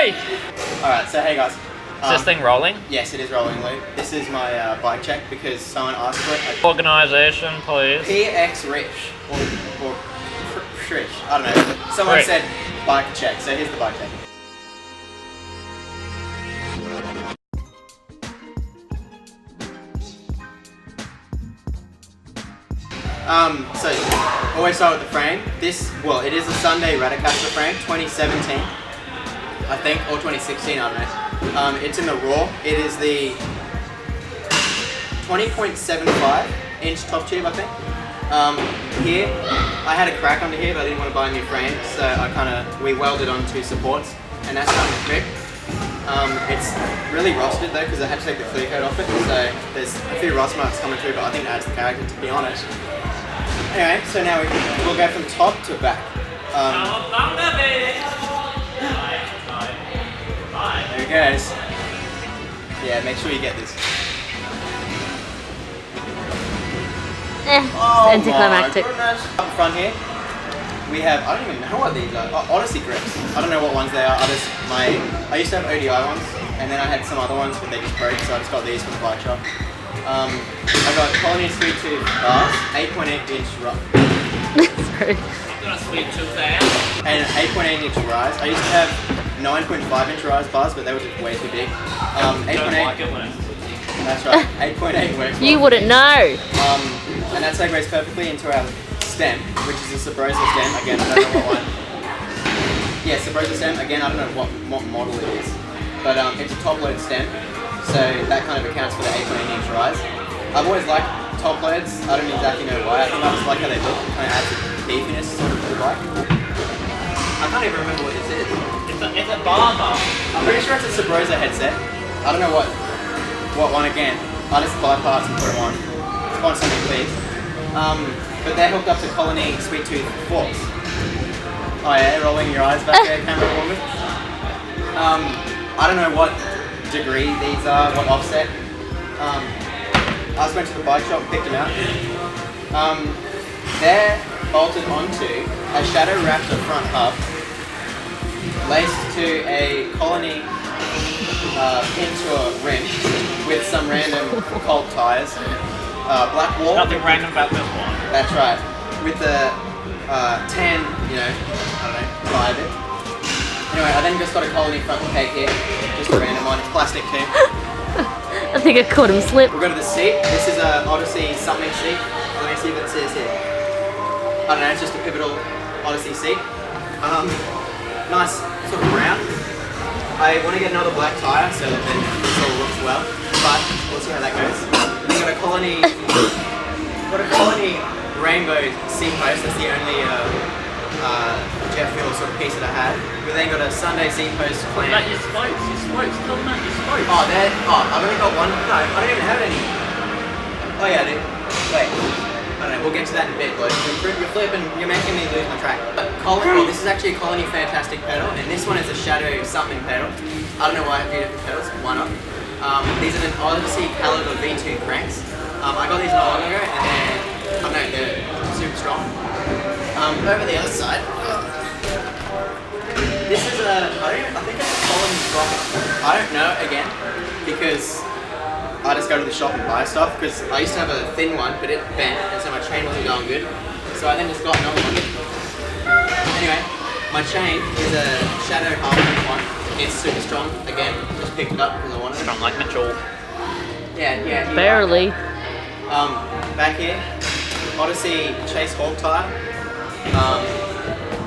Oi! Alright, so hey guys. Is this thing rolling? Yes, it is rolling, Luke. This is my bike check because someone asked for it. Organisation, please. PX Rich or Trish, I don't know. Someone Rick. said bike check, so here's the bike check. So always start with the frame. It is a Sunday Radicaster frame, 2017, I think, or 2016, I don't know. It's in the Raw. It is the 20.75 inch top tube, I think. Here, I had a crack under here, but I didn't want to buy a new frame, so we welded on two supports, and that's starting to fix. It's really rusted though, because I had to take the clear coat off it, so there's a few rust marks coming through, but I think that adds the character, to be honest. Anyway, so now we'll go from top to back. There it goes. Yeah, make sure you get this. It's anticlimactic. Up front here, we have, I don't even know what these are. Odyssey grips. I don't know what ones they are. I used to have ODI ones, and then I had some other ones, but they just broke, so I just got these from the bike shop. I got Colony Sweet Tooth bars, 8.8 inch Sorry. Got a sweet tooth there. and 8.8 inch rise. I used to have 9.5 inch rise bars, but they were just way too big. 8.8. That's right. 8.8 works. You wouldn't know. And that segues perfectly into our stem, which is a Sabrosa stem. Again, I don't know what one. Yeah, Sabrosa stem. Again, I don't know what model it is, but it's a top load stem, so that kind of accounts for the 8.8 inch rise. I've always liked top loads. I don't exactly know why. I think I just like how they look. Kind of adds a beefiness sort of to the bike. I can't even remember what this is. It's a barber. I'm pretty sure it's a Sabrosa headset. I don't know what one again. I just buy parts and put them on. Sponsor me, please. But they're hooked up to Colony Sweet Tooth forks. Oh yeah, rolling your eyes back there, camera woman. I don't know what degree these are, what offset. I just went to the bike shop and picked them out. They're bolted onto a Shadow Raptor front hub, laced to a Colony Pintour rim with some random Colt tires. Black wall. Nothing random about this one. That's right. With the tan, I don't know, tire bit. Anyway, I then just got a Colony front peg here, just a random one. It's plastic too. I think I caught him slip. We'll go to the seat. This is a Odyssey something seat. Let me see what it says here. I don't know, it's just a pivotal Odyssey seat. Nice sort of brown. I want to get another black tyre so that then this all looks well, but we'll see how that goes. We got a Colony rainbow seat post. That's the only jet fuel sort of piece that I had. We then got a Sunday seat post clamp. Like your spokes. Tell them that your spokes. I've only got one. No, I don't even have any. Oh yeah, I do. Wait. I don't know, we'll get to that in a bit, boys. You're flipping, you're making me lose my track. This is actually a Colony Fantastic pedal, and this one is a Shadow something pedal. I don't know why I have two different pedals, why not? These are the Odyssey Caliber V2 cranks. I got these not long ago, and they're super strong. Over the other side, this is I think it's a Collins Rocket. I don't know, again, because I just go to the shop and buy stuff, because I used to have a thin one, but it bent, and so my chain wasn't going good. So I then just got another one. Anyway, my chain is a Shadow Harmony one. It's super strong, again, just picked it up because I wanted it. Strong like Mitchell. Yeah. Barely. Back here, Odyssey Chase Hawk tire.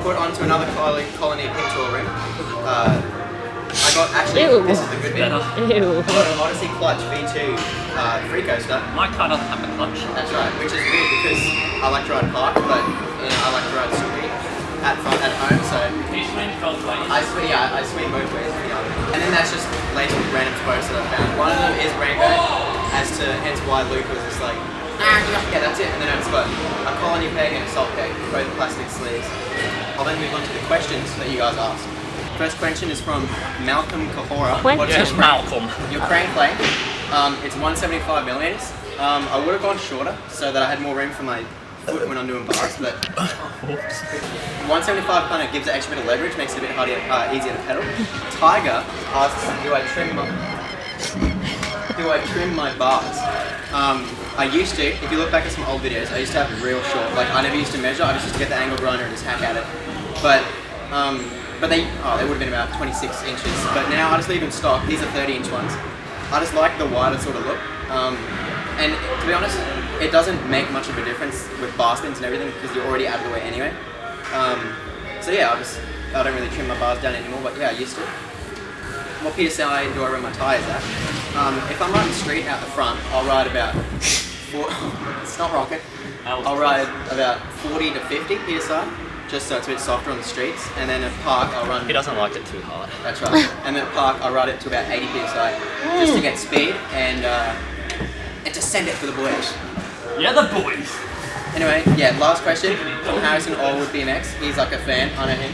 Put onto another Colony Pintour rim. I got, actually, Ew. this is the good bit. Ew. I got an Odyssey Clutch V2 free coaster. My car doesn't have a clutch. That's right, which is weird because I like to ride park, but I like to ride street at home, so Can you swing both ways? I swing both ways. And then that's just laced with random spokes that I found. One of them is rainbow, hence why Luke was just like, yeah, that's it. And then it's got a Colony peg and a salt peg, both plastic sleeves. I'll then move on to the questions that you guys asked. First question is from Malcolm Kahora. Yes, Malcolm. Your crank length, it's 175 millimeters. I would have gone shorter so that I had more room for my foot when I'm doing bars, but 175 kind of gives it extra bit of leverage, makes it a bit harder, easier to pedal. Tiger asks, do I trim my bars? I used to. If you look back at some old videos, I used to have it real short. Like I never used to measure. I just used to get the angle grinder and just hack at it. But they would have been about 26 inches. But now I just leave them stock. These are 30-inch ones. I just like the wider sort of look. And to be honest, it doesn't make much of a difference with bar spins and everything because you're already out of the way anyway. So yeah, I don't really trim my bars down anymore. But yeah, I used to. What PSI do I run my tyres at? If I'm riding straight out the front, I'll ride about it's not rocket. I'll ride about 40 to 50 PSI, just so it's a bit softer on the streets. And then at park, I'll run. He doesn't like it too hard. That's right. And then at park, I'll ride it to about 80 PSI, just to get speed and to send it for the boys. Yeah, the boys. Anyway, yeah. Last question from Harrison Allwood BMX. He's like a fan. I know him.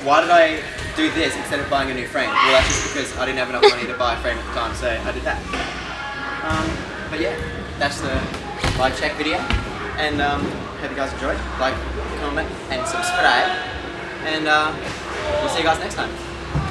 Why did I do this instead of buying a new frame? Well, that's just because I didn't have enough money to buy a frame at the time, so I did that. But yeah, that's the bike check video, and hope you guys enjoyed. Like, comment, and subscribe, and we'll see you guys next time.